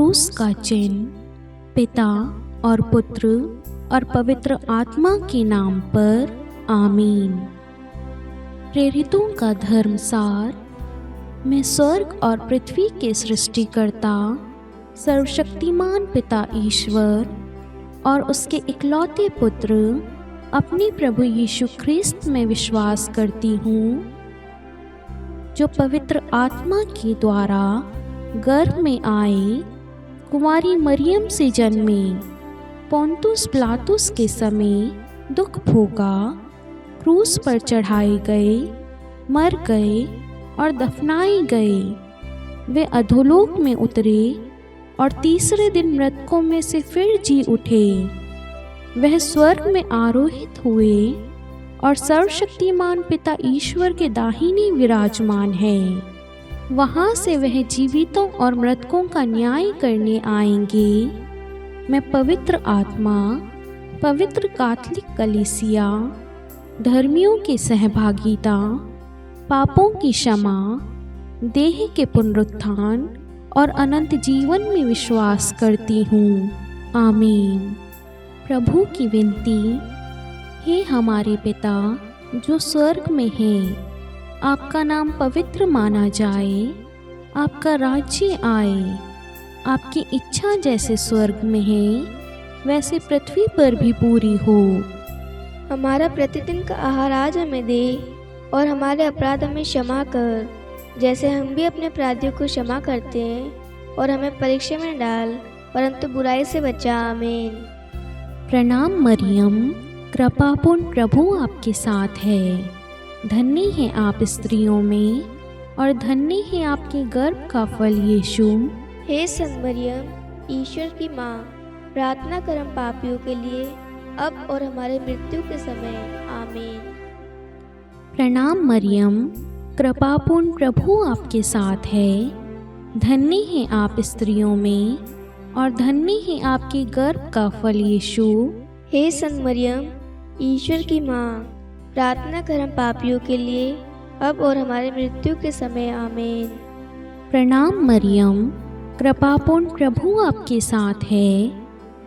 क्रूस का चिन्ह। पिता और पुत्र और पवित्र आत्मा के नाम पर आमीन। प्रेरितों का धर्मसार। मैं स्वर्ग और पृथ्वी के सृष्टिकर्ता सर्वशक्तिमान पिता ईश्वर और उसके इकलौते पुत्र अपने प्रभु यीशु ख्रिस्त में विश्वास करती हूँ, जो पवित्र आत्मा के द्वारा गर्भ में आए, कुंवारी मरियम से जन्मे, पोंतुस पिलातुस के समय दुख भोगा, क्रूस पर चढ़ाए गए, मर गए और दफनाए गए। वे अधोलोक में उतरे और तीसरे दिन मृतकों में से फिर जी उठे। वह स्वर्ग में आरोहित हुए और सर्वशक्तिमान पिता ईश्वर के दाहिने विराजमान है। वहाँ से वह जीवितों और मृतकों का न्याय करने आएंगे। मैं पवित्र आत्मा, पवित्र कैथोलिक कलीसिया, धर्मियों की सहभागिता, पापों की क्षमा, देह के पुनरुत्थान और अनंत जीवन में विश्वास करती हूँ। आमीन। प्रभु की विनती। हे हमारे पिता जो स्वर्ग में है, आपका नाम पवित्र माना जाए, आपका राज्य आए, आपकी इच्छा जैसे स्वर्ग में है वैसे पृथ्वी पर भी पूरी हो। हमारा प्रतिदिन का आहार आज हमें दे और हमारे अपराध हमें क्षमा कर, जैसे हम भी अपने अपराधियों को क्षमा करते हैं, और हमें परीक्षा में न डाल परंतु बुराई से बचा। आमीन। प्रणाम मरियम, कृपापूर्ण प्रभु आपके साथ है। धन्य है आप स्त्रियों में और धन्य है आपके गर्भ का फल यीशु। हे संत मरियम, ईश्वर की माँ, प्रार्थना कर हम पापियों के लिए, अब और हमारे मृत्यु के समय। आमीन। प्रणाम मरियम, कृपापूर्ण प्रभु आपके साथ है। धन्य है आप स्त्रियों में और धन्य है आपके गर्भ का फल यीशु। हे संत मरियम, ईश्वर की माँ, प्रार्थना कर हम पापियों के लिए, अब और हमारे मृत्यु के समय। आमीन। प्रणाम मरियम, कृपापूर्ण प्रभु आपके साथ है।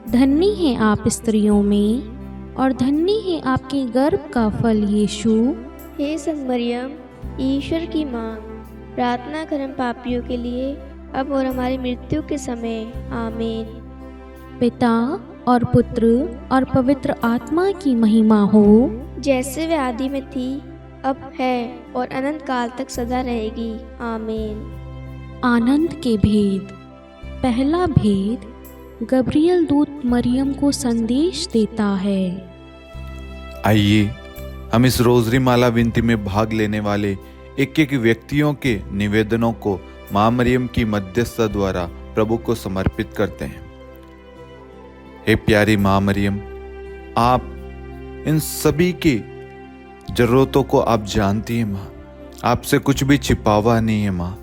धन्य है आप स्त्रियों में और धन्य है आपके गर्भ का फल यीशु। हे संत मरियम, ईश्वर की माँ, प्रार्थना कर हम पापियों के लिए, अब और हमारी मृत्यु के समय। आमीन। पिता और पुत्र और पवित्र आत्मा की महिमा हो, जैसे वे आदि में थी, अब है और अनंत काल तक सदा रहेगी। आमीन। आनंद के भेद। पहला भेद, गब्रियल दूत मरियम को संदेश देता है। आइए हम इस रोजरी माला विनती में भाग लेने वाले एक एक व्यक्तियों के निवेदनों को माँ मरियम की मध्यस्थता द्वारा प्रभु को समर्पित करते हैं। हे प्यारी माँ मरियम, आप इन सभी की जरूरतों को आप जानती हैं माँ, आपसे कुछ भी छिपा हुआ नहीं है माँ।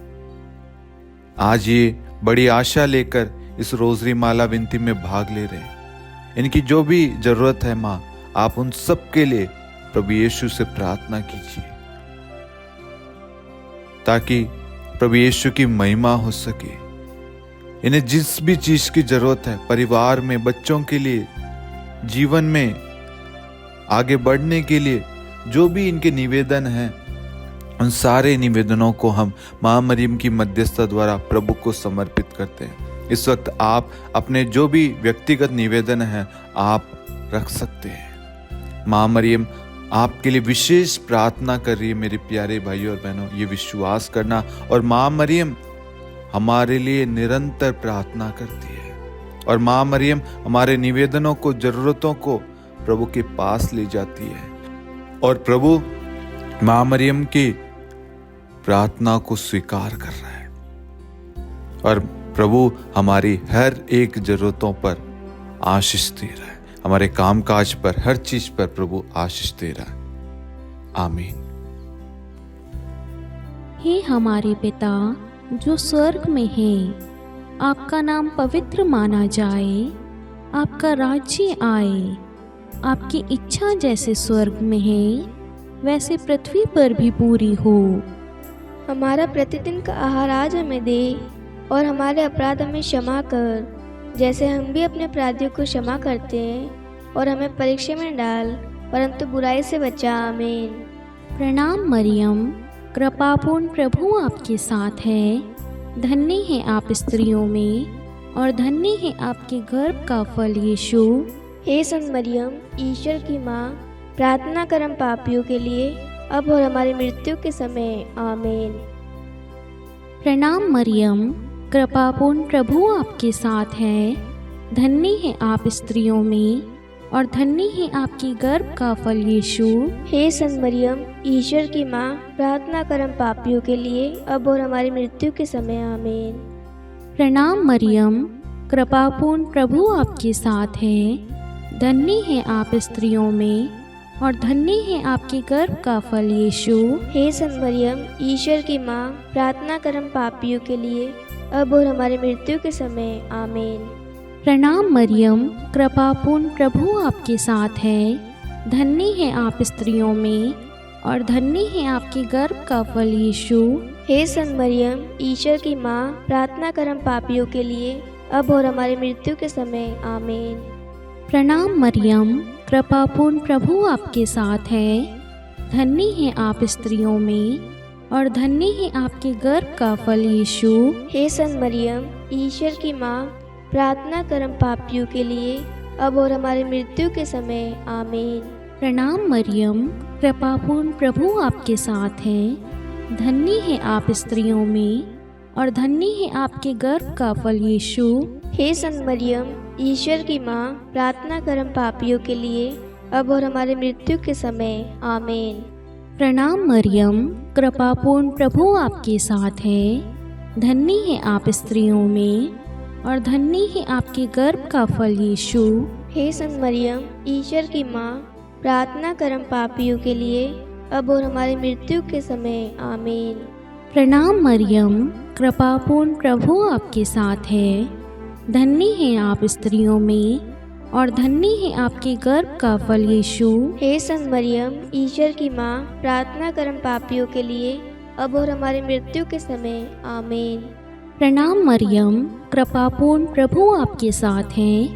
आज ये बड़ी आशा लेकर इस रोजरी माला विनती में भाग ले रहे हैं। इनकी जो भी जरूरत है माँ, आप उन सब के लिए प्रभु यीशु से प्रार्थना कीजिए, ताकि प्रभु यीशु की महिमा हो सके। इन्हें जिस भी चीज की जरूरत है, परिवार में, बच्चों के लिए, जीवन में आगे बढ़ने के लिए, जो भी इनके निवेदन हैं, उन सारे निवेदनों को हम माँ मरियम की मध्यस्थता द्वारा प्रभु को समर्पित करते हैं। इस वक्त आप अपने जो भी व्यक्तिगत निवेदन हैं आप रख सकते हैं। माँ मरियम आपके लिए विशेष प्रार्थना कर रही है। मेरे प्यारे भाइयों और बहनों, ये विश्वास करना, और माँ मरियम हमारे लिए निरंतर प्रार्थना करती है, और माँ मरियम हमारे निवेदनों को, जरूरतों को प्रभु के पास ले जाती है, और प्रभु माँ मरियम की प्रार्थना को स्वीकार कर रहा है, और प्रभु हमारी हर एक जरूरतों पर आशीष दे रहा है। हमारे कामकाज पर, हर चीज पर प्रभु आशीष दे रहा है। आमीन। हे हमारे पिता जो स्वर्ग में है, आपका नाम पवित्र माना जाए, आपका राज्य आए, आपकी इच्छा जैसे स्वर्ग में है वैसे पृथ्वी पर भी पूरी हो। हमारा प्रतिदिन का आहार आज हमें दे और हमारे अपराध हमें क्षमा कर, जैसे हम भी अपने अपराधियों को क्षमा करते हैं, और हमें परीक्षा में न डाल, परंतु बुराई से बचा। आमीन। प्रणाम मरियम, कृपापूर्ण प्रभु आपके साथ है। धन्य है आप स्त्रियों में और धन्य है आपके गर्भ का फल यीशु। हे संत मरियम, ईश्वर की माँ, प्रार्थना कर हम पापियों के लिए, अब और हमारी मृत्यु के समय। आमीन। प्रणाम मरियम, कृपापूर्ण प्रभु आपके साथ है। धन्य है आप स्त्रियों में और धन्य है आपके गर्भ का फल यीशु। हे संत मरियम, ईश्वर की माँ, प्रार्थना कर हम पापियों के लिए, अब और हमारी मृत्यु के समय। आमीन। प्रणाम मरियम, कृपापूर्ण प्रभु आपके साथ है। धन्य है आप स्त्रियों में और धन्य है आपके गर्भ का फल यीशु। हे संत मरियम, ईश्वर की माँ, प्रार्थना कर हम पापियों के लिए, अब और हमारी मृत्यु के समय। आमीन। प्रणाम मरियम, कृपापूर्ण प्रभु आपके साथ है। धन्य है आप स्त्रियों में और धन्य है आपके गर्भ का फल यीशु। हे संत मरियम, ईश्वर की माँ, प्रार्थना कर हम पापियों के लिए, अब और हमारी मृत्यु के समय। आमीन। प्रणाम मरियम, कृपापूर्ण प्रभु आपके साथ है। धन्य है आप स्त्रियों में और धन्य है आपके गर्भ का फल यीशु। हे संत मरियम, ईश्वर की माँ, प्रार्थना कर हम पापियों के लिए, अब और हमारी मृत्यु के समय। आमीन। प्रणाम मरियम, कृपापूर्ण प्रभु आपके साथ है। धन्य है आप स्त्रियों में और धन्य है आपके गर्भ का फल यीशु। हे संत मरियम, ईश्वर की माँ, प्रार्थना कर हम पापियों के लिए, अब और हमारी मृत्यु के समय। आमीन। प्रणाम मरियम, कृपापूर्ण प्रभु आपके साथ है। धन्य है आप स्त्रियों में और धन्य है आपके गर्भ का फल यीशु। हे संत मरियम, ईश्वर की माँ, प्रार्थना कर हम पापियों के लिए, अब और हमारी मृत्यु के समय। आमीन। प्रणाम मरियम, कृपापूर्ण प्रभु आपके साथ है। धन्य है आप स्त्रियों में और धन्य है आपके गर्भ का फल यीशु। हे संत मरियम, ईश्वर की माँ, प्रार्थना कर हम पापियों के लिए, अब और हमारी मृत्यु के समय। आमीन। प्रणाम मरियम, कृपापूर्ण प्रभु आपके साथ है।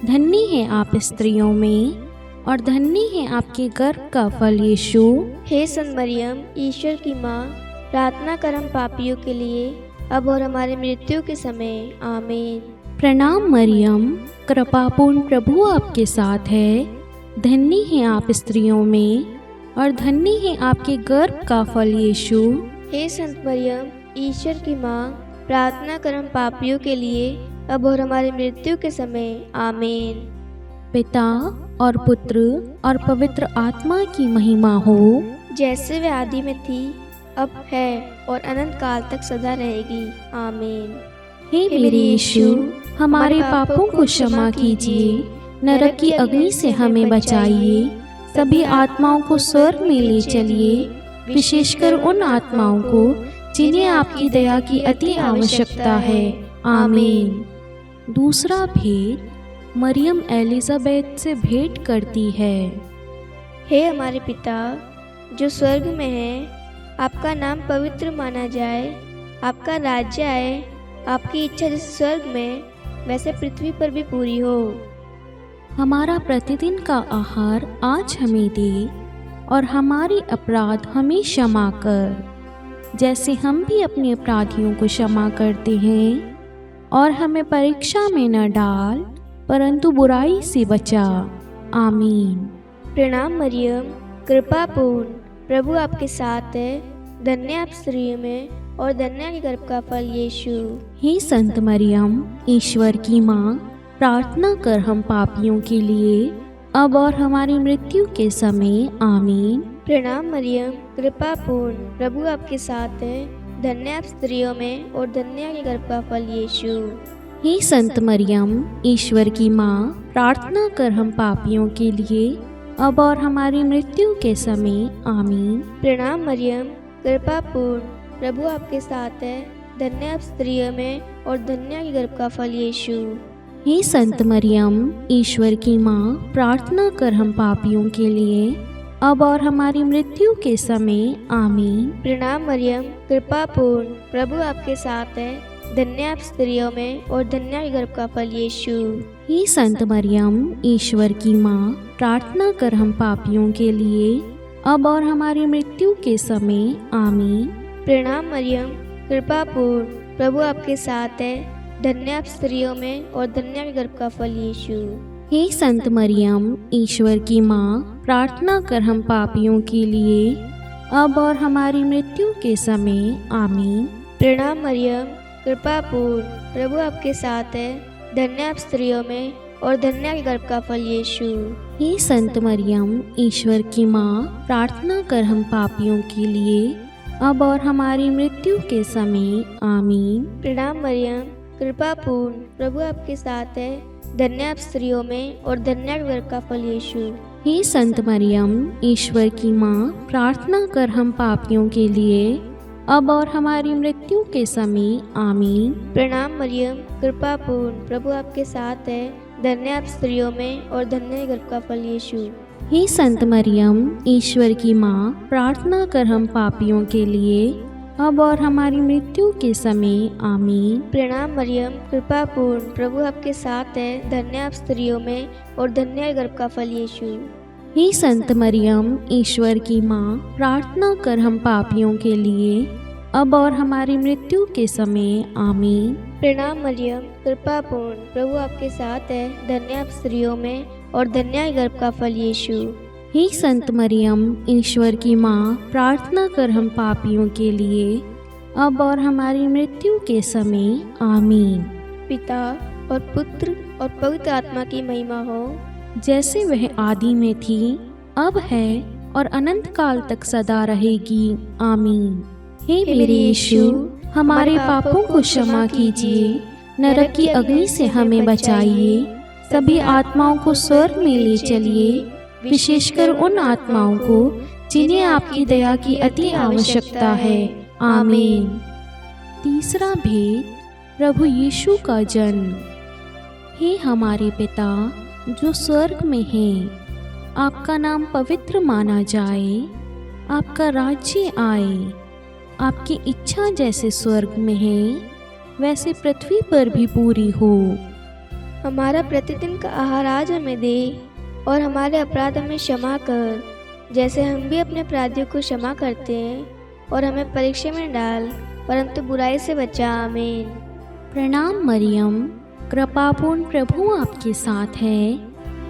धन्य है आप स्त्रियों में और धन्य है आपके गर्भ का फल यीशु। हे संत मरियम, ईश्वर की माँ, प्रार्थना कर हम पापियों के लिए, अब और हमारी मृत्यु के समय। आमीन। प्रणाम मरियम, कृपापूर्ण प्रभु आपके साथ है। धन्य है आप स्त्रियों में और धन्य है आपके गर्भ का फल यीशु। हे संत मरियम, ईश्वर की माँ, प्रार्थना कर हम पापियों के लिए, अब और हमारी मृत्यु के समय। आमीन। पिता और पुत्र और पवित्र आत्मा की महिमा हो, जैसे वे आदि में थी, अब है और अनंत काल तक सदा रहेगी। आमीन। हे मेरे यीशु, हमारे पापों को क्षमा कीजिए, नरक की अग्नि से हमें बचाइए, सभी आत्माओं को स्वर्ग में ले चलिए, विशेषकर उन आत्माओं को जिन्हें आपकी दया की अति आवश्यकता है। आमीन। दूसरा भेद, मरियम एलिजाबेथ से भेंट करती है। हे हमारे पिता जो स्वर्ग में है, आपका नाम पवित्र माना जाए, आपका राज्य आए, आपकी इच्छा जैसे स्वर्ग में वैसे पृथ्वी पर भी पूरी हो। हमारा प्रतिदिन का आहार आज हमें दे और हमारे अपराध हमें क्षमा कर, जैसे हम भी अपने अपराधियों को क्षमा करते हैं, और हमें परीक्षा में न डाल, परंतु बुराई से बचा। आमीन। प्रणाम मरियम, कृपा पूर्ण, प्रभु आपके साथ है, धन्य आप स्त्रियों में और धन्य के गर्भ का फल यीशु। हे संत मरियम, ईश्वर की माँ, प्रार्थना कर हम पापियों के लिए, अब और हमारी मृत्यु के समय। आमीन। प्रणाम मरियम, कृपा पूर्ण, प्रभु आपके साथ है, धन्य आप स्त्रियों में और धन्य के गर्भ का फल यीशु। हे संत मरियम, ईश्वर की माँ, प्रार्थना कर हम पापियों के लिए, अब और हमारी मृत्यु के समय। आमीन। प्रणाम मरियम, कृपा पूर्ण, प्रभु आपके साथ है, धन्य आप स्त्रियों में और धन्य के गर्भ का फल यीशु। हे संत मरियम, ईश्वर की माँ, प्रार्थना कर हम पापियों के लिए, अब और हमारी मृत्यु के समय। आमीन। प्रणाम मरियम, कृपा पूर्ण, प्रभु आपके साथ है, धन्य आप स्त्रियों में और धन्य आपके गर्भ का फल यीशु। हे संत मरियम, ईश्वर की माँ, प्रार्थना कर हम पापियों के लिए, अब और हमारी मृत्यु के समय। आमीन। प्रणाम मरियम, कृपा पूर्ण, प्रभु आपके साथ है, धन्य आप स्त्रियों में और धन्य आपके गर्भ का फल यीशु। हे संत मरियम, ईश्वर की माँ, प्रार्थना कर हम पापियों के लिए, अब और हमारी मृत्यु के समय। आमीन। प्रणाम मरियम, कृपा पूर्ण, प्रभु आपके साथ है, धन्य आप स्त्रियों में और धन्य आपके गर्भ का फल यीशु। हे संत मरियम, ईश्वर की माँ, प्रार्थना कर हम पापियों के लिए, अब और हमारी मृत्यु के समय। आमीन। प्रणाम मरियम, कृपा पूर्ण, प्रभु आपके साथ है, धन्य आप स्त्रियों में और धन्य आपके गर्भ का फल यीशु। हे संत मरियम, ईश्वर की माँ, प्रार्थना कर हम पापियों के लिए, अब और हमारी मृत्यु के समय। आमीन। प्रणाम मरियम, कृपा पूर्ण, प्रभु आपके साथ है, धन्य आप स्त्रियों में और धन्य आपके गर्भ का फल यीशु। हे संत मरियम, ईश्वर की माँ, प्रार्थना कर हम पापियों के लिए, अब और हमारी मृत्यु के समय। आमीन। प्रणाम मरियम, कृपा पूर्ण, प्रभु आपके साथ है, धन्य आप स्त्रियों में और धन्य आपके गर्भ का फल यीशु। हे संत मरियम, ईश्वर की माँ, प्रार्थना कर हम पापियों के लिए, अब और हमारी मृत्यु के समय। आमीन। प्रणाम मरियम, कृपा पूर्ण, प्रभु आपके साथ है, धन्य आप स्त्रियों में और धन्य आपके गर्भ का फल यीशु। हे संत मरियम, ईश्वर की माँ, प्रार्थना कर हम पापियों के लिए, अब और हमारी मृत्यु के समय। आमीन। पिता और पुत्र और पवित्र आत्मा की महिमा हो, जैसे वह आदि में थी, अब है और अनंत काल तक सदा रहेगी। आमीन। हे मेरे यीशु, हमारे पापों को क्षमा कीजिए, नरक की अग्नि से हमें बचाइए, सभी आत्माओं को स्वर्ग में ले चलिए, विशेषकर उन आत्माओं को जिन्हें आपकी दया की अति आवश्यकता है। आमीन। तीसरा भेद, प्रभु यीशु का जन्म। हे हमारे पिता जो स्वर्ग में हैं, आपका नाम पवित्र माना जाए, आपका राज्य आए, आपकी इच्छा जैसे स्वर्ग में है वैसे पृथ्वी पर भी पूरी हो। हमारा प्रतिदिन का आहार आज हमें दे और हमारे अपराध हमें क्षमा कर, जैसे हम भी अपने अपराधियों को क्षमा करते हैं, और हमें परीक्षा में डाल परंतु बुराई से बचा। आमीन। प्रणाम मरियम, कृपापूर्ण, प्रभु आपके साथ है,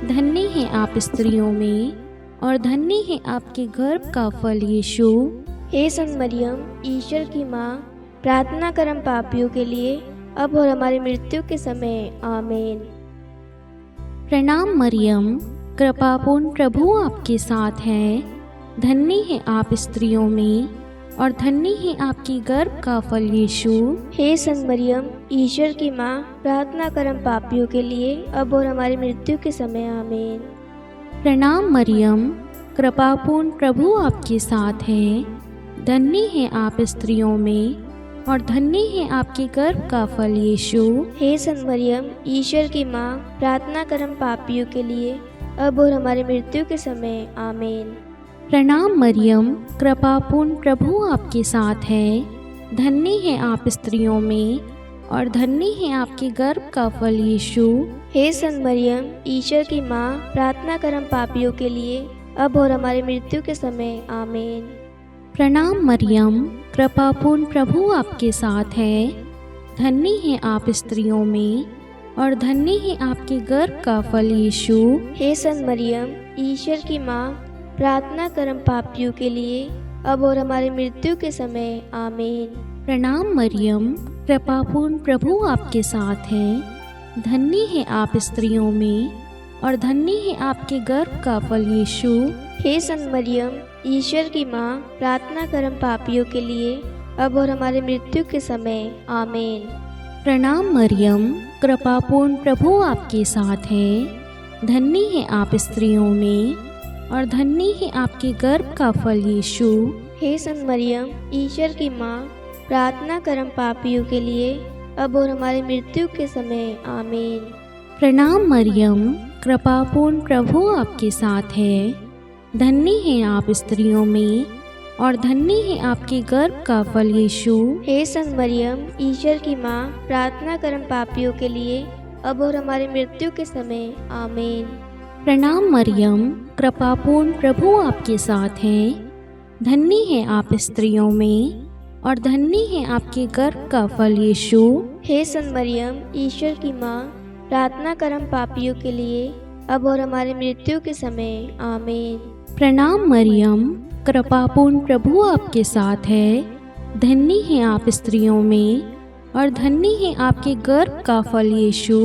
धन्य है आप स्त्रियों में और धन्य है आपके गर्भ का फल यीशु। हे संत मरियम, ईश्वर की माँ, प्रार्थना कर हम पापियों के लिए, अब और हमारी मृत्यु के समय। आमीन। प्रणाम मरियम, कृपापूर्ण, प्रभु आपके साथ है, धन्य है आप स्त्रियों में और धन्य है आपकी गर्भ का फल यीशु। हे संत मरियम, ईश्वर की माँ, प्रार्थना कर हम पापियों के लिए, अब और हमारी मृत्यु के समय। आमीन। प्रणाम मरियम, कृपापूर्ण, प्रभु आपके साथ है, धन्य है आप स्त्रियों में और धन्य है आपके गर्भ का फल यीशु। हे संत मरियम, ईश्वर की माँ, प्रार्थना कर हम पापियों के लिए, अब और हमारी मृत्यु के समय। आमीन। प्रणाम मरियम, कृपापूर्ण, प्रभु आपके साथ है, धन्य है आप स्त्रियों में और धन्य है आपके गर्भ का फल यीशु। हे संत मरियम, ईश्वर की माँ, प्रार्थना कर हम पापियों के लिए, अब और हमारी मृत्यु के समय। आमीन। प्रणाम मरियम, कृपापूर्ण, प्रभु आपके साथ है, धन्य है आप स्त्रियों में और धन्य है आपके गर्भ का फल यीशु। हे संत मरियम, ईश्वर की माँ, प्रार्थना कर हम पापियों के लिए, अब और हमारी मृत्यु के समय। आमीन। प्रणाम मरियम, कृपापूर्ण, प्रभु आपके साथ है, धन्य है आप स्त्रियों में और धन्य है आपके गर्भ का फल यीशु। हे संत मरियम, ईश्वर की माँ, प्रार्थना कर हम पापियों के लिए, अब और हमारी मृत्यु के समय। आमीन। प्रणाम मरियम, कृपापूर्ण, प्रभु आपके साथ है, धन्य है आप स्त्रियों में और धन्य है आपके गर्भ का फल यीशु। हे संत मरियम, ईश्वर की माँ, प्रार्थना कर हम पापियों के लिए, अब और हमारी मृत्यु के समय। आमीन। प्रणाम मरियम, कृपापूर्ण, प्रभु आपके साथ है, धन्य है आप स्त्रियों में और धन्य है आपके गर्भ का फल यीशु। हे संत मरियम, ईश्वर की माँ, प्रार्थना कर हम पापियों के लिए, अब और हमारी मृत्यु के समय। आमीन। प्रणाम मरियम, कृपापूर्ण प्रभु आपके साथ हैं। धन्य है आप स्त्रियों में और धन्य है आपके गर्भ का फल यीशु। हे संत मरियम, ईश्वर की माँ, प्रार्थना कर हम पापियों के लिए, अब और हमारी मृत्यु के समय। आमीन। प्रणाम मरियम, कृपापूर्ण प्रभु आपके साथ है। धन्य है आप स्त्रियों में और धन्य है आपके गर्भ का फल यीशु।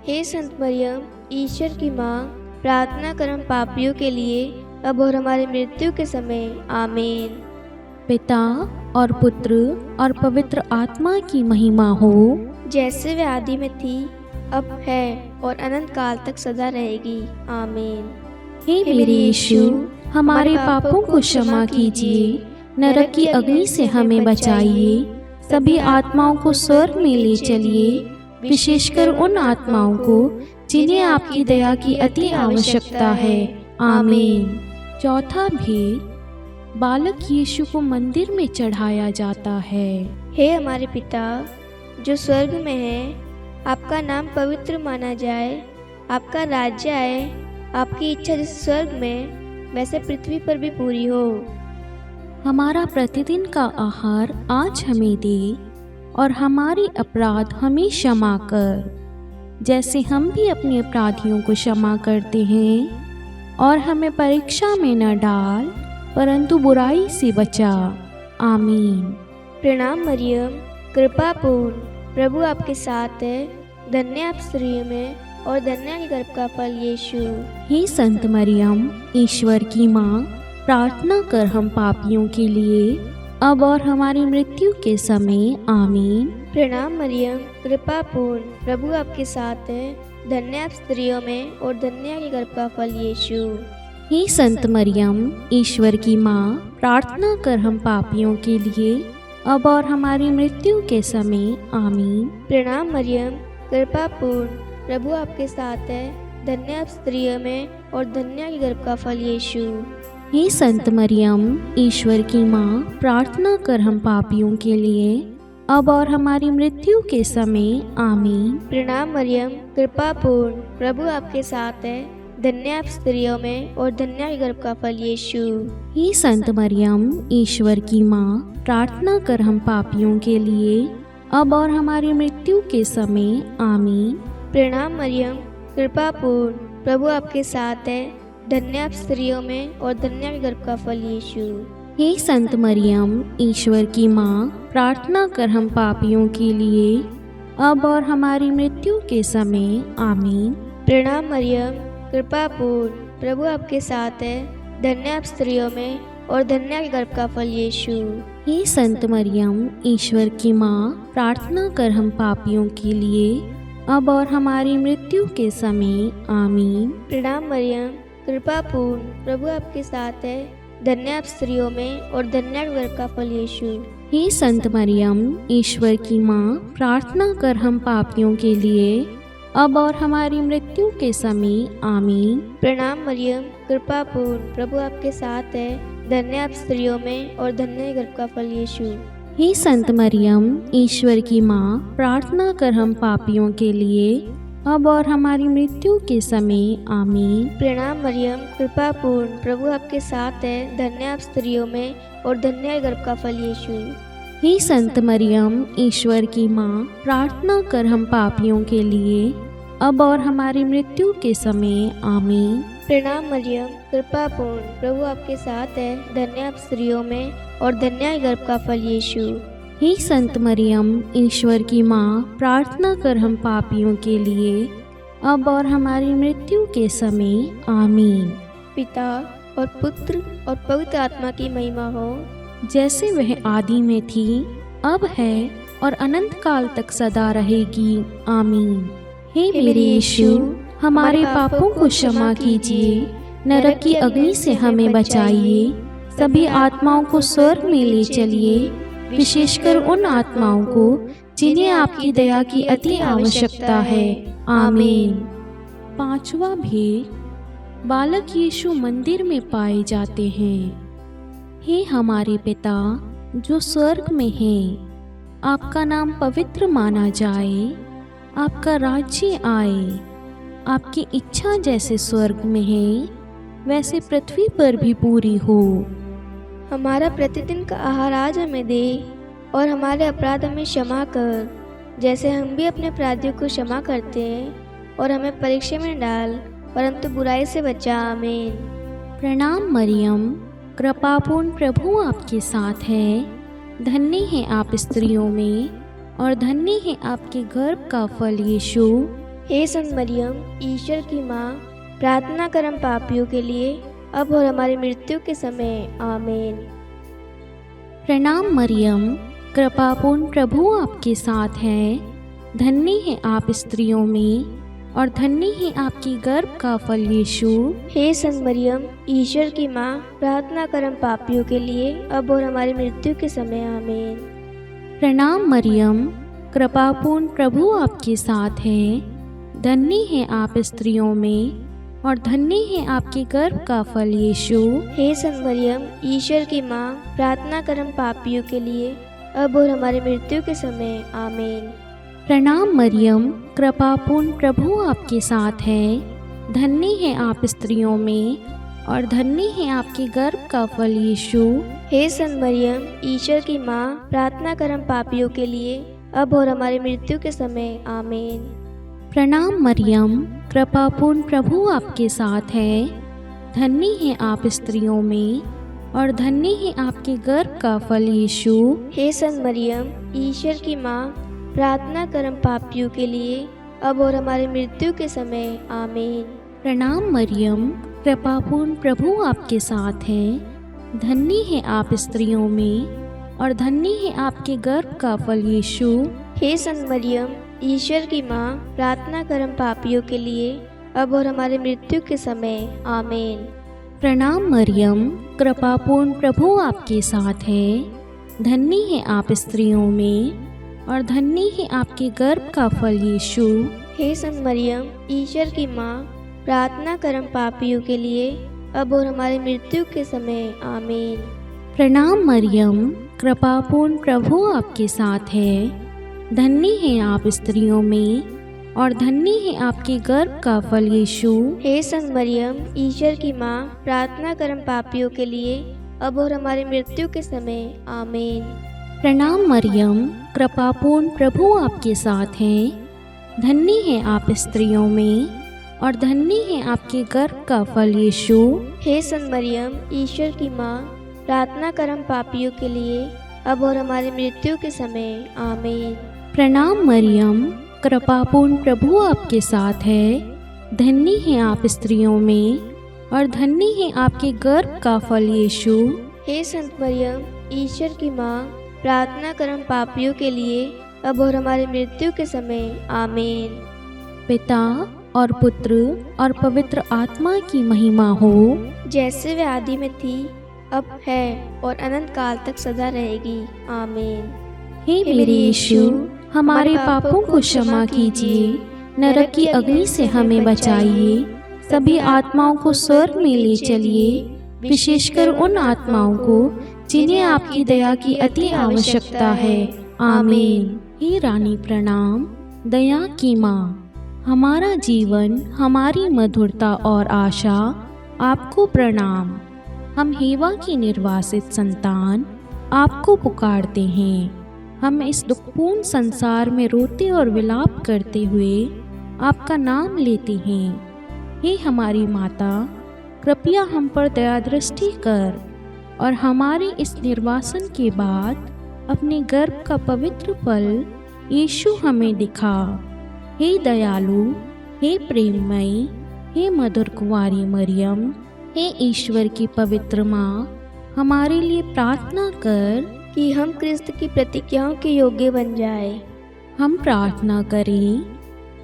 हे संत मरियम, ईश्वर की माँ, प्रार्थना कर हम पापियों के लिए, अब और हमारी मृत्यु के समय। आमीन। पिता और पुत्र और पवित्र आत्मा की महिमा हो, जैसे वे आदि में थी, अब है और अनंत काल तक सदा रहेगी। आमीन। हे मेरे यीशु, हमारे पापों को क्षमा कीजिए, नरक की अग्नि से हमें बचाइए, सभी आत्माओं को स्वर्ग में ले चलिए, विशेषकर उन आत्माओं को जिन्हें आपकी दया की अति आवश्यकता है। आमीन। चौथा भेद, बालक यीशु को मंदिर में चढ़ाया जाता है। हे हमारे पिता जो स्वर्ग में है, आपका नाम पवित्र माना जाए, आपका राज्य आए, आपकी इच्छा जैसे स्वर्ग में वैसे पृथ्वी पर भी पूरी हो। हमारा प्रतिदिन का आहार आज हमें दे और हमारे अपराध हमें क्षमा कर, जैसे हम भी अपने अपराधियों को क्षमा करते हैं, और हमें परीक्षा में न डाल परंतु बुराई से बचा। आमीन। प्रणाम मरियम, कृपापूर्ण प्रभु आपके साथ है, धन्य आप स्त्रियों में और धन्य के गर्भ का फल यीशु। हे संत मरियम, ईश्वर की माँ, प्रार्थना कर हम पापियों के लिए, अब और हमारी मृत्यु के समय। आमीन। प्रणाम मरियम, कृपापूर्ण प्रभु आपके साथ है, धन्य आप स्त्रियों में और धन्य के गर्भ का फल यीशु। हे संत मरियम, ईश्वर की माँ, प्रार्थना कर हम पापियों के लिए, अब और हमारी मृत्यु के समय। आमीन। प्रणाम मरियम, कृपापूर्ण प्रभु आपके साथ है, धन्य आप स्त्रियों में और धन्य के गर्भ का फल यीशु। हे संत मरियम, ईश्वर की माँ, प्रार्थना कर हम पापियों के लिए, अब और हमारी मृत्यु के समय। आमीन। प्रणाम मरियम, कृपापूर्ण प्रभु आपके साथ है, धन्य आप स्त्रियों में और धन्य के गर्भ का फल यीशु। हे संत मरियम, ईश्वर की माँ, प्रार्थना कर हम पापियों के लिए, अब और हमारी मृत्यु के समय। आमीन। प्रणाम मरियम, कृपापूर्ण प्रभु आपके साथ है, धन्य आप स्त्रियों में और धन्य के गर्भ का फल यीशु। हे संत मरियम, ईश्वर की माँ, प्रार्थना कर हम पापियों के लिए, अब और हमारी मृत्यु के समय। आमीन। प्रणाम मरियम, कृपापूर्ण प्रभु आपके साथ है, धन्य आप स्त्रियों में और धन्य के गर्भ का फल यीशु। हे संत मरियम, ईश्वर की माँ, प्रार्थना कर हम पापियों के लिए, अब और हमारी मृत्यु के समय। आमीन। प्रणाम मरियम, कृपापूर्ण प्रभु आपके साथ है, धन्य आप स्त्रियों में और धन्य के गर्भ का फल यीशु। हे संत मरियम, ईश्वर की माँ, प्रार्थना कर हम पापियों के लिए, अब और हमारी मृत्यु के समय। आमीन। प्रणाम मरियम, कृपापूर्ण प्रभु आपके साथ है, धन्य आप स्त्रियों में और धन्य के गर्भ का फल यीशु। हे संत मरियम, ईश्वर की माँ, प्रार्थना कर हम पापियों के लिए, अब और हमारी मृत्यु के समय। आमीन। प्रणाम मरियम, कृपापूर्ण प्रभु आपके साथ है, धन्य आप स्त्रियों में और धन्य के गर्भ का फल यीशु। हे संत मरियम, ईश्वर की माँ, प्रार्थना कर हम पापियों के लिए, अब और हमारी मृत्यु के समय। आमीन। प्रणाम मरियम, कृपापूर्ण प्रभु आपके साथ है, धन्य आप स्त्रियों में और धन्य के गर्भ का फल यीशु। हे संत मरियम, ईश्वर की माँ, प्रार्थना कर हम पापियों के लिए, अब और हमारी मृत्यु के समय। आमीन। पिता और पुत्र और पवित्र आत्मा की महिमा हो, जैसे वह आदि में थी, अब है और अनंत काल तक सदा रहेगी। आमीन। हे मेरे यीशु, हमारे पापों को क्षमा कीजिए, नरक की अग्नि से हमें बचाइए, सभी आत्माओं को स्वर्ग में ले चलिए, विशेषकर उन आत्माओं को जिन्हें आपकी दया की अति आवश्यकता है। आमीन। पांचवा भेद, बालक यीशु मंदिर में पाए जाते हैं। हे हमारे पिता जो स्वर्ग में है, आपका नाम पवित्र माना जाए, आपका राज्य आए, आपकी इच्छा जैसे स्वर्ग में है वैसे पृथ्वी पर भी पूरी हो। हमारा प्रतिदिन का आहार आज हमें दे, और हमारे अपराध हमें क्षमा कर, जैसे हम भी अपने अपराधियों को क्षमा करते हैं, और हमें परीक्षा में डाल, परंतु बुराई से बचा। आमीन। प्रणाम मरियम, कृपापूर्ण प्रभु आपके साथ है, धन्य है आप स्त्रियों में और धन्य है आपके गर्भ का फल यीशु। हे संत मरियम, ईश्वर की माँ, प्रार्थना कर हम पापियों के लिए, अब और हमारी मृत्यु के समय। आमीन। प्रणाम मरियम, कृपापूर्ण प्रभु आपके साथ है, धन्य है आप स्त्रियों में और धन्य है आपकी गर्भ का फल यीशु। हे संत मरियम, ईश्वर की माँ, प्रार्थना कर हम पापियों के लिए, अब और हमारी मृत्यु के समय। आमीन। प्रणाम मरियम, कृपापूर्ण प्रभु आपके साथ है, धन्य है आप स्त्रियों में और धन्य है आपके गर्भ का फल यीशु। हे संत मरियम, ईश्वर की माँ, प्रार्थना कर हम पापियों के लिए, अब और हमारी मृत्यु के समय। आमीन। प्रणाम मरियम, कृपापूर्ण प्रभु आपके साथ है, धन्य है आप स्त्रियों में और धन्य है आपके गर्भ का फल यीशु। हे संत मरियम, ईश्वर की माँ, प्रार्थना कर हम पापियों के लिए, अब और हमारी मृत्यु के समय। आमीन। प्रणाम मरियम, कृपापूर्ण प्रभु आपके साथ है, धन्य है आप स्त्रियों में और धन्य है आपके गर्भ का फल यीशु। हे संत मरियम, ईश्वर की माँ, प्रार्थना कर हम पापियों के लिए, अब और हमारी मृत्यु के समय। आमीन। प्रणाम मरियम, कृपापूर्ण प्रभु आपके साथ है, धन्य है आप स्त्रियों में और धन्य है आपके गर्भ का फल यीशु। हे संत मरियम, ईश्वर की माँ, प्रार्थना कर हम पापियों के लिए, अब और हमारी मृत्यु के समय। आमीन। प्रणाम मरियम, कृपापूर्ण प्रभु आपके साथ है, धन्य है आप स्त्रियों में और धन्य है आपके गर्भ का फल यीशु। हे संत मरियम, ईश्वर की माँ, प्रार्थना कर हम पापियों के लिए, अब और हमारी मृत्यु के समय। आमीन। प्रणाम मरियम, कृपापूर्ण प्रभु आपके साथ है, धन्य है आप स्त्रियों में और धन्य है आपके गर्भ का फल यीशु। हे संत मरियम, ईश्वर की माँ, प्रार्थना कर हम पापियों के लिए, अब और हमारी मृत्यु के समय। आमीन। प्रणाम मरियम, कृपापूर्ण प्रभु आपके साथ है, धन्य है आप स्त्रियों में और धन्य है आपके गर्भ का फल यीशु। हे संत मरियम, ईश्वर की माँ, प्रार्थना कर हम पापियों के लिए, अब और हमारी मृत्यु के समय। आमीन। प्रणाम मरियम, कृपापूर्ण प्रभु आपके साथ है, धन्य है आप स्त्रियों में और धन्य है आपके गर्भ का फल यीशु। हे संत मरियम, ईश्वर की माँ, प्रार्थना कर हम पापियों के लिए, अब और हमारी मृत्यु के समय। आमीन। पिता और पुत्र और पवित्र आत्मा की महिमा हो, जैसे वे आदि में थी, अब है और अनंत काल तक सदा रहेगी। आमीन। हे मेरे यीशु, हमारे पापों को क्षमा कीजिए, नरक की अग्नि से हमें बचाइए, सभी आत्माओं को स्वर्ग में ले चलिए, विशेषकर उन आत्माओं को जिन्हें आपकी दया की अति आवश्यकता है। आमीन। हे रानी प्रणाम, दया की माँ, हमारा जीवन, हमारी मधुरता और आशा, आपको प्रणाम। हम हेवा की निर्वासित संतान आपको पुकारते हैं। हम इस दुखपूर्ण संसार में रोते और विलाप करते हुए आपका नाम लेते हैं। हे हमारी माता, कृपया हम पर दया दृष्टि कर और हमारे इस निर्वासन के बाद अपने गर्भ का पवित्र फल यीशु हमें दिखा। हे दयालु, हे प्रेममयी, हे मधुर कुंवारी मरियम, हे ईश्वर की पवित्र माँ, हमारे लिए प्रार्थना कर कि हम क्रिस्त की प्रतिज्ञाओं के योग्य बन जाए। हम प्रार्थना करें।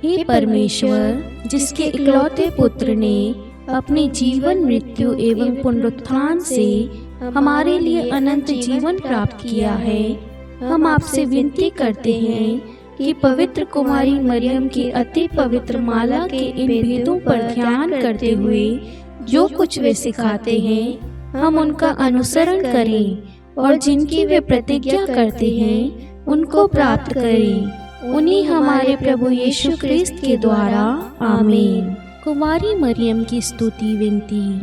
हे परमेश्वर, जिसके इकलौते पुत्र ने अपने जीवन, मृत्यु एवं पुनरुत्थान से हमारे लिए अनंत जीवन प्राप्त किया है, हम आपसे विनती करते हैं कि पवित्र कुमारी मरियम की अति पवित्र माला के इन भेदों पर ध्यान करते हुए जो कुछ वे सिखाते हैं, हम उनका अनुसरण करें और जिनकी वे प्रतिज्ञा करते हैं उनको प्राप्त करें। उन्हीं हमारे प्रभु यीशु क्रिस्त के द्वारा, आमीन। कुमारी मरियम की स्तुति विनती।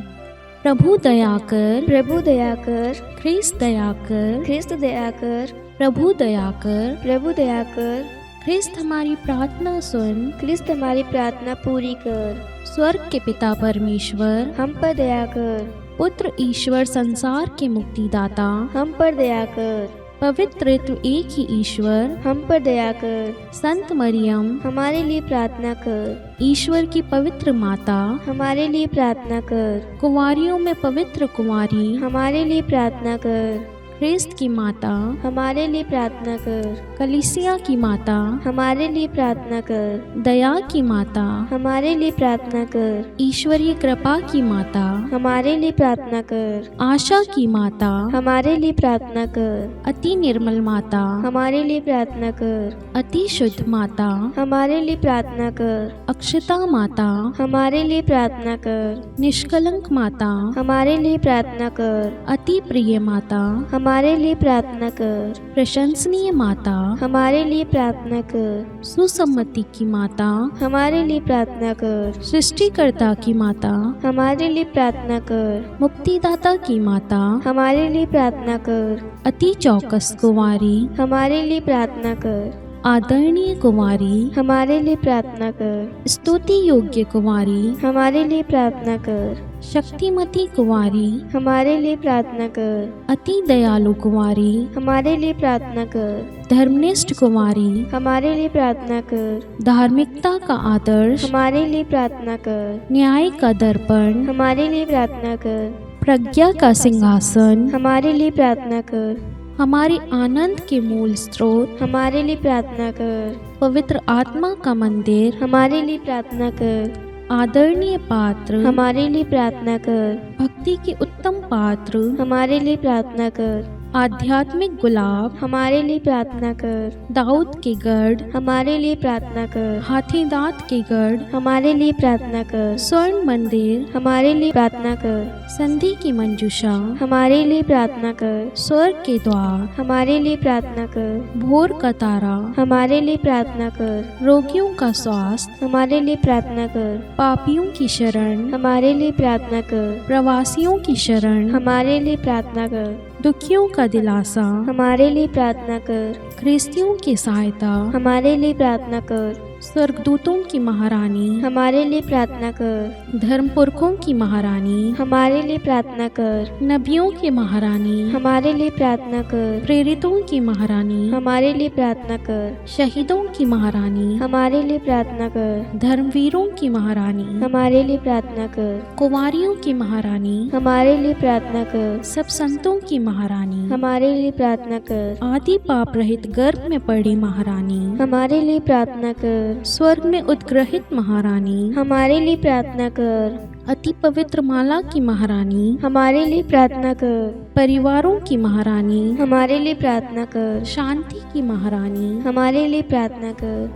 प्रभु दया कर, प्रभु दया कर, ख्रिस्त दया कर, ख्रिस्त दया कर, प्रभु दया कर। प्रभु दया कर, ख्रिस्त हमारी प्रार्थना सुन, ख्रिस्त हमारी प्रार्थना पूरी कर। स्वर्ग के पिता परमेश्वर, हम पर दया कर, पुत्र ईश्वर संसार के मुक्तिदाता, हम पर दया कर, पवित्र त्रित्व एक ही ईश्वर, हम पर दया कर। संत मरियम, हमारे लिए प्रार्थना कर, ईश्वर की पवित्र माता, हमारे लिए प्रार्थना कर। कुंवारियों में पवित्र कुंवारी, हमारे लिए प्रार्थना कर, ख्रिस्त की माता, हमारे लिए प्रार्थना कर। कलीसिया की माता, हमारे लिए प्रार्थना कर, दया की माता, हमारे लिए प्रार्थना कर। ईश्वरीय कृपा की माता, हमारे लिए प्रार्थना कर, आशा की माता, हमारे लिए प्रार्थना कर। अति निर्मल माता, हमारे लिए प्रार्थना कर, अति शुद्ध माता, हमारे लिए प्रार्थना कर। अक्षता माता, हमारे लिए प्रार्थना कर, निष्कलंक माता, हमारे लिए प्रार्थना कर। अति प्रिय माता, हमारे लिए प्रार्थना कर, प्रशंसनीय माता, हमारे लिए प्रार्थना कर। सुसम्मति की माता, हमारे लिए प्रार्थना कर, सृष्टिकर्ता की माता, हमारे लिए प्रार्थना कर। मुक्तिदाता की माता, हमारे लिए प्रार्थना कर, अति चौकस कुंवारी, हमारे लिए प्रार्थना कर। आदरणीय कुंवारी, हमारे लिए प्रार्थना कर, स्तुति योग्य कुंवारी, हमारे लिए प्रार्थना कर। शक्तिमती कुंवारी, हमारे लिए प्रार्थना कर, अति दयालु कुंवारी, हमारे लिए प्रार्थना कर। धर्मनिष्ठ कुंवारी, हमारे लिए प्रार्थना कर, धार्मिकता का आदर्श, हमारे लिए प्रार्थना कर। न्याय का दर्पण, हमारे लिए प्रार्थना कर, प्रज्ञा का सिंहासन, हमारे लिए प्रार्थना कर। हमारे आनंद के मूल स्रोत, हमारे लिए प्रार्थना कर। पवित्र आत्मा का मंदिर, हमारे लिए प्रार्थना कर। आदरणीय पात्र, हमारे लिए प्रार्थना कर। भक्ति के उत्तम पात्र, हमारे लिए प्रार्थना कर। आध्यात्मिक गुलाब, हमारे लिए प्रार्थना कर। दाऊद के गढ़, हमारे लिए प्रार्थना कर। हाथी दांत के गढ़, हमारे लिए प्रार्थना कर। स्वर्ण मंदिर, हमारे लिए प्रार्थना कर। संधि की मंजूषा, हमारे लिए प्रार्थना कर। स्वर्ग के द्वार, हमारे लिए प्रार्थना कर। भोर का तारा, हमारे लिए प्रार्थना कर। रोगियों का स्वास्थ्य, हमारे लिए प्रार्थना कर। पापियों की शरण, हमारे लिए प्रार्थना कर। प्रवासियों की शरण, हमारे लिए प्रार्थना कर। दुखियों का दिलासा, हमारे लिए प्रार्थना कर। ख्रिस्तियों की सहायता, हमारे लिए प्रार्थना कर। स्वर्गदूतों की महारानी, हमारे लिए प्रार्थना कर। धर्म पुरखों की महारानी, हमारे लिए प्रार्थना कर। नबियों की महारानी, हमारे लिए प्रार्थना कर। प्रेरितों की महारानी, हमारे लिए प्रार्थना कर। शहीदों की महारानी, हमारे लिए प्रार्थना कर। धर्मवीरों की महारानी, हमारे लिए प्रार्थना कर। कुंवारियों की महारानी, हमारे लिए प्रार्थना कर। सब संतों की महारानी, हमारे लिए प्रार्थना कर। आदि पाप रहित गर्भ में पड़ी महारानी, हमारे लिए प्रार्थना कर। स्वर्ग में उद्ग्रहित महारानी, हमारे लिए प्रार्थना कर। अति पवित्र माला की महारानी, हमारे लिए प्रार्थना कर। परिवारों की महारानी, हमारे लिए प्रार्थना कर। शांति की महारानी, हमारे लिए प्रार्थना कर।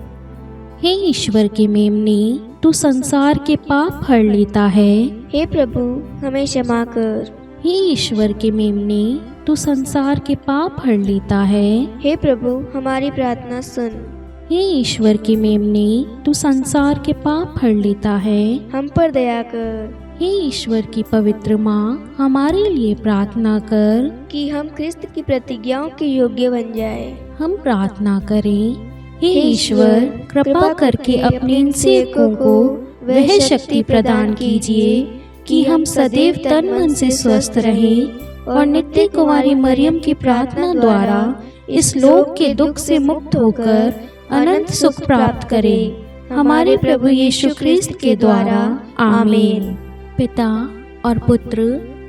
हे ईश्वर के मेमने, तू संसार के पाप हर लेता है। हे प्रभु, हमें क्षमा कर। हे ईश्वर के मेमने, तू संसार के पाप हर लेता है। हे प्रभु, हमारी प्रार्थना सुन। हे ईश्वर के मेमने, तू संसार के पाप हर लेता है। हम पर दया कर। हे ईश्वर की पवित्र माँ, हमारे लिए प्रार्थना कर कि हम क्रिस्त की प्रतिज्ञाओं के योग्य बन जाए। हम प्रार्थना करें। हे ईश्वर, कृपा करके अपने इन सेवकों को वह शक्ति प्रदान कीजिए कि हम सदैव तन मन से स्वस्थ रहें और नित्य कुंवारी मरियम की प्रार्थना द्वारा इस लोक के दुख से मुक्त होकर अनंत सुख प्राप्त करें। हमारे प्रभु यीशु क्रिस्त के द्वारा, आमीन। पिता और पुत्र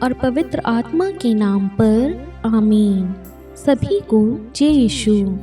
और पवित्र आत्मा के नाम पर, आमीन। सभी को जय यीशु।